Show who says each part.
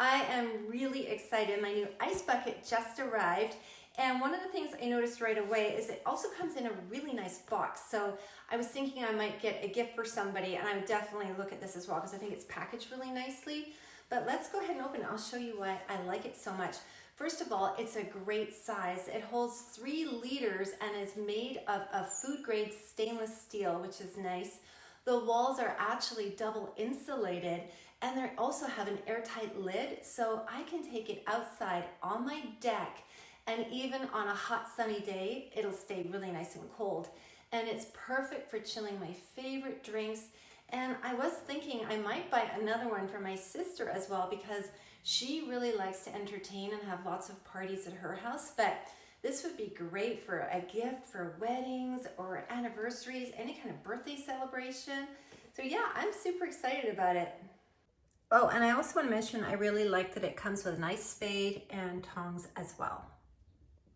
Speaker 1: I am really excited. My new ice bucket just arrived. And one of the things I noticed right away is it also comes in a really nice box. So I was thinking I might get a gift for somebody, and I would definitely look at this as well because I think it's packaged really nicely. But let's go ahead and open it. I'll show you why I like it so much. First of all, it's a great size. It holds 3 liters and is made of a food grade stainless steel, which is nice. The walls are actually double insulated, and they also have an airtight lid, so I can take it outside on my deck, and even on a hot sunny day, it'll stay really nice and cold. And it's perfect for chilling my favorite drinks. And I was thinking I might buy another one for my sister as well, because she really likes to entertain and have lots of parties at her house. But this would be great for a gift for weddings or anniversaries, any kind of birthday celebration. So yeah, I'm super excited about it. Oh, and I also want to mention I really like that it comes with a nice spade and tongs as well.